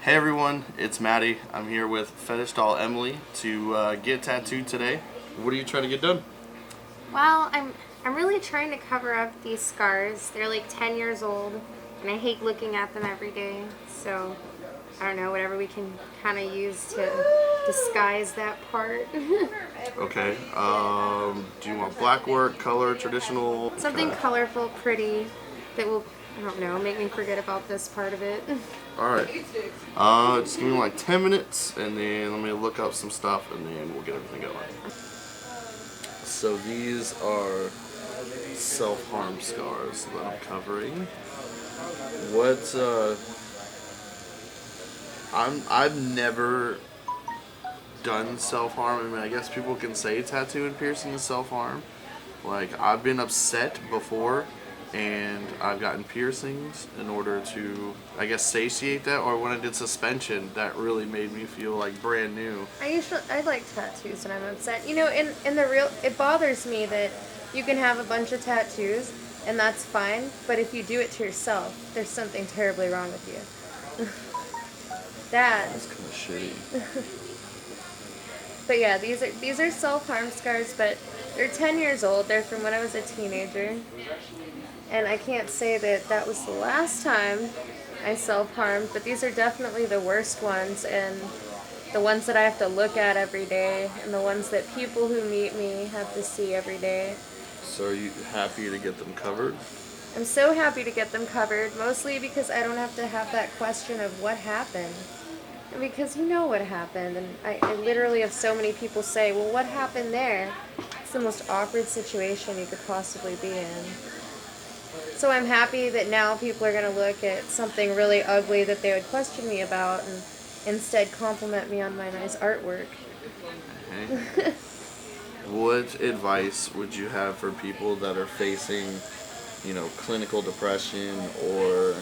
Hey everyone, it's Matty. I'm here with Fetish Doll Emily to get tattooed today. What are you trying to get done? Well, I'm really trying to cover up these scars. They're like 10 years old, and I hate looking at them every day. So, I don't know, whatever we can kind of use to disguise that part. Okay. Do you want black work, color, traditional? Something Okay. colorful, pretty, that will, I don't know, make me forget about this part of it. Alright. Just give me like 10 minutes and then let me look up some stuff and then we'll get everything going. So these are self-harm scars that I'm covering. What, I've never done self-harm. I mean, I guess people can say tattoo and piercing is self-harm. Like, I've been upset before and I've gotten piercings in order to, I guess, satiate that, or when I did suspension, that really made me feel like brand new. I like tattoos when I'm upset. You know, it bothers me that you can have a bunch of tattoos and that's fine, but if you do it to yourself, there's something terribly wrong with you. That's kind of shitty. But yeah, these are self-harm scars, but they're 10 years old. They're from when I was a teenager. And I can't say that that was the last time I self-harmed, but these are definitely the worst ones and the ones that I have to look at every day and the ones that people who meet me have to see every day. So are you happy to get them covered? I'm so happy to get them covered, mostly because I don't have to have that question of what happened. Because you know what happened, and I literally have so many people say, well, what happened there? It's the most awkward situation you could possibly be in. So I'm happy that now people are going to look at something really ugly that they would question me about and instead compliment me on my nice artwork. Okay. What advice would you have for people that are facing, clinical depression or,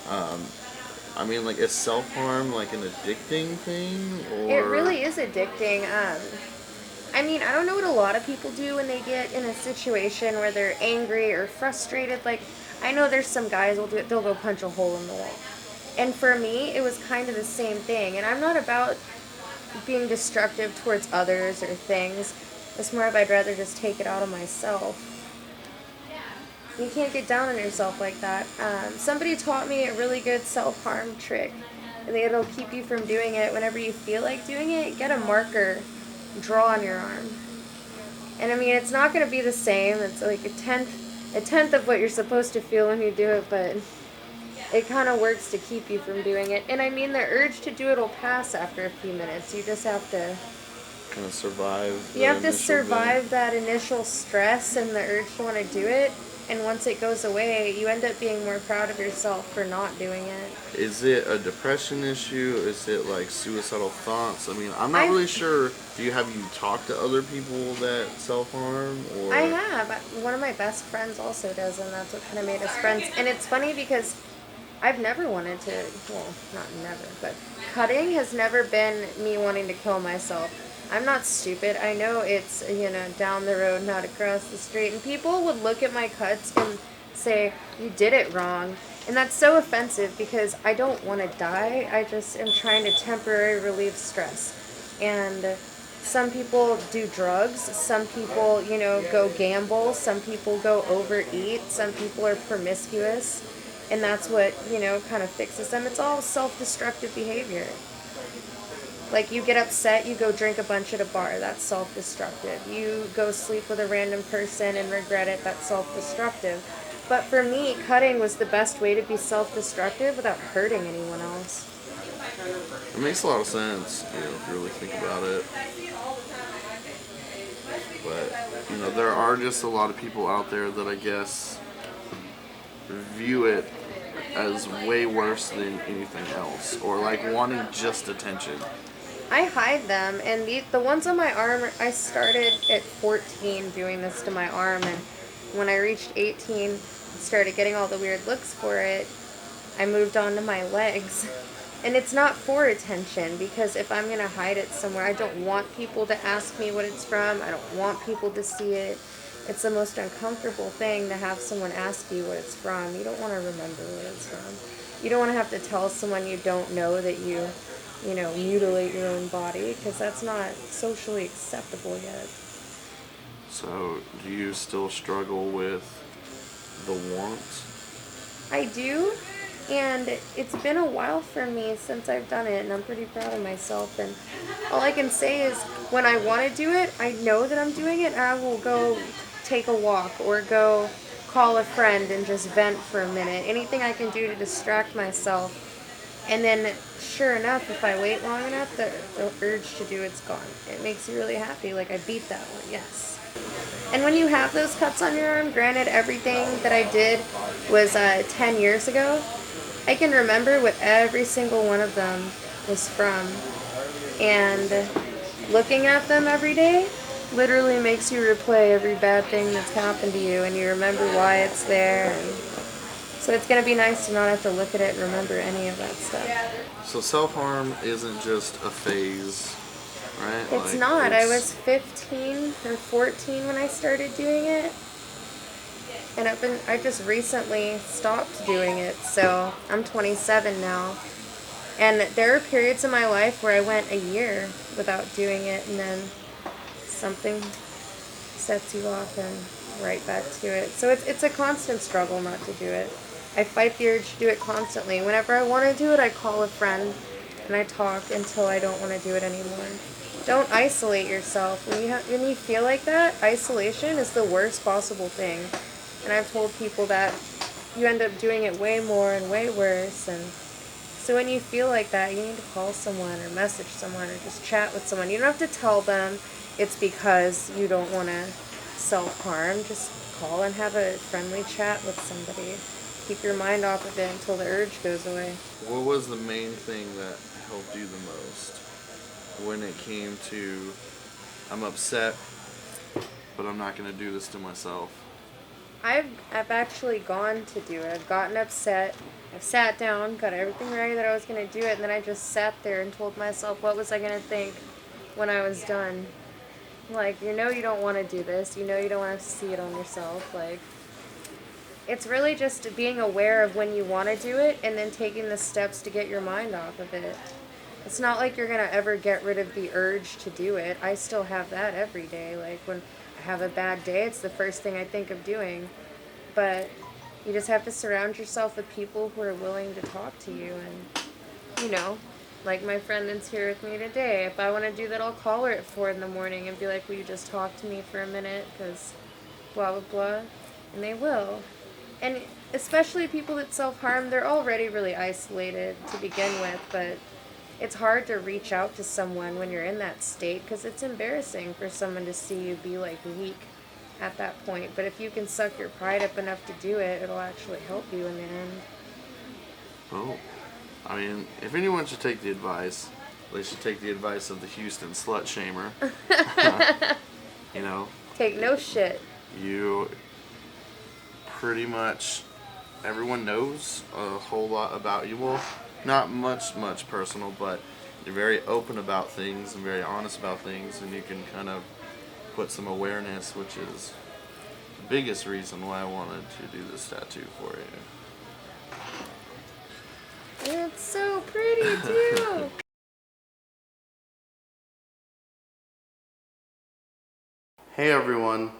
I mean, like, is self-harm like an addicting thing, or? It really is addicting. I mean, I don't know what a lot of people do when they get in a situation where they're angry or frustrated. Like, I know there's some guys will do it, they'll go punch a hole in the wall. And for me, it was kind of the same thing. And I'm not about being destructive towards others or things. It's more of I'd rather just take it out on myself. You can't get down on yourself like that. Somebody taught me a really good self-harm trick. And it'll keep you from doing it whenever you feel like doing it. Get a marker, draw on your arm. And I mean, it's not going to be the same. It's like a tenth of what you're supposed to feel when you do it, but it kind of works to keep you from doing it. And I mean, the urge to do it will pass after a few minutes. You just have to Kind of survive. You have to survive that initial stress and the urge to want to do it. And once it goes away, you end up being more proud of yourself for not doing it. Is it a depression issue? Is it like suicidal thoughts? I mean, I'm not really sure. Have you talked to other people that self-harm, or? I have. One of my best friends also does, and that's what kind of made us friends. And it's funny because I've never wanted to, well, not never, but cutting has never been me wanting to kill myself. I'm not stupid. I know it's, down the road, not across the street. And people would look at my cuts and say, you did it wrong. And that's so offensive because I don't want to die. I just am trying to temporarily relieve stress. And some people do drugs. Some people, go gamble. Some people go overeat. Some people are promiscuous. And that's what, kind of fixes them. It's all self-destructive behavior. Like, you get upset, you go drink a bunch at a bar, that's self-destructive. You go sleep with a random person and regret it, that's self-destructive. But for me, cutting was the best way to be self-destructive without hurting anyone else. It makes a lot of sense, if you really think about it. But, there are just a lot of people out there that I guess view it as way worse than anything else, or like wanting just attention. I hide them, and the ones on my arm, I started at 14 doing this to my arm, and when I reached 18 and started getting all the weird looks for it, I moved on to my legs. And it's not for attention, because if I'm going to hide it somewhere, I don't want people to ask me what it's from. I don't want people to see it. It's the most uncomfortable thing to have someone ask you what it's from. You don't want to remember what it's from. you don't want to have to tell someone you don't know that you know, mutilate your own body, because that's not socially acceptable yet. So, do you still struggle with the warmth? I do, and it's been a while for me since I've done it, and I'm pretty proud of myself. And all I can say is, when I want to do it, I know that I'm doing it, and I will go take a walk or go call a friend and just vent for a minute. Anything I can do to distract myself. And then, sure enough, if I wait long enough, the urge to do it's gone. It makes you really happy. Like, I beat that one, yes. And when you have those cuts on your arm, granted, everything that I did was 10 years ago, I can remember what every single one of them was from. And looking at them every day literally makes you replay every bad thing that's happened to you, and you remember why it's there. And so it's going to be nice to not have to look at it and remember any of that stuff. So self-harm isn't just a phase, right? It's Like, not. I was 15 or 14 when I started doing it. And I just recently stopped doing it. So I'm 27 now. And there are periods in my life where I went a year without doing it, and then something sets you off and right back to it. So it's a constant struggle not to do it. I fight the urge to do it constantly. Whenever I want to do it, I call a friend and I talk until I don't want to do it anymore. Don't isolate yourself. When you feel like that, isolation is the worst possible thing. And I've told people that you end up doing it way more and way worse. And so when you feel like that, you need to call someone or message someone or just chat with someone. You don't have to tell them it's because you don't want to self-harm. Just call and have a friendly chat with somebody. Keep your mind off of it until the urge goes away. what was the main thing that helped you the most when it came to, I'm upset, but I'm not going to do this to myself? I've actually gone to do it. I've gotten upset. I've sat down, got everything ready that I was going to do it, and then I just sat there and told myself, what was I going to think when I was done? Like, you know you don't want to do this. You know you don't want to see it on yourself. Like, it's really just being aware of when you want to do it and then taking the steps to get your mind off of it. It's not like you're going to ever get rid of the urge to do it. I still have that every day. Like, when I have a bad day, it's the first thing I think of doing. But you just have to surround yourself with people who are willing to talk to you. And, you know, like my friend that's here with me today, if I want to do that, I'll call her at 4 in the morning and be like, will you just talk to me for a minute? Because blah, blah, blah. And they will. And especially people that self-harm, they're already really isolated to begin with, but it's hard to reach out to someone when you're in that state because it's embarrassing for someone to see you be like weak at that point. But if you can suck your pride up enough to do it, it'll actually help you in the end. Well, I mean, if anyone should take the advice, they should take the advice of the Houston slut shamer. You know, Take no shit. you pretty much, everyone knows a whole lot about you. Well, not much personal, but you're very open about things and very honest about things, and you can kind of put some awareness, which is the biggest reason why I wanted to do this tattoo for you. It's so pretty too. Hey everyone,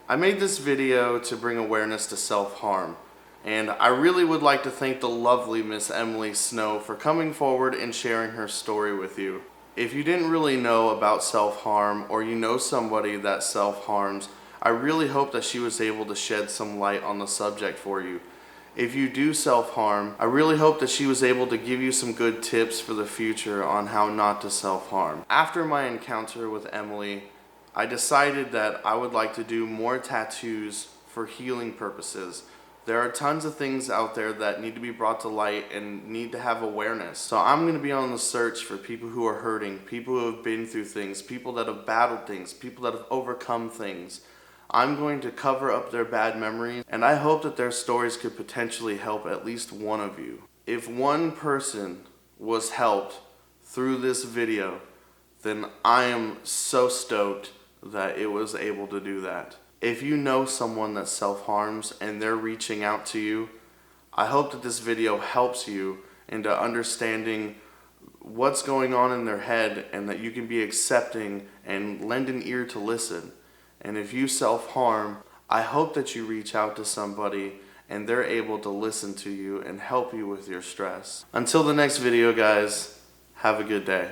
I made this video to bring awareness to self-harm, and I really would like to thank the lovely Miss Emily Snow for coming forward and sharing her story with you. If you didn't really know about self-harm, or you know somebody that self-harms, I really hope that she was able to shed some light on the subject for you. If you do self-harm, I really hope that she was able to give you some good tips for the future on how not to self-harm. After my encounter with Emily, I decided that I would like to do more tattoos for healing purposes. There are tons of things out there that need to be brought to light and need to have awareness. So I'm going to be on the search for people who are hurting, people who have been through things, people that have battled things, people that have overcome things. I'm going to cover up their bad memories, and I hope that their stories could potentially help at least one of you. If one person was helped through this video, then I am so stoked that it was able to do that. If you know someone that self-harms and they're reaching out to you, I hope that this video helps you into understanding what's going on in their head, and that you can be accepting and lend an ear to listen. And if you self-harm, I hope that you reach out to somebody and they're able to listen to you and help you with your stress. Until the next video, guys, have a good day.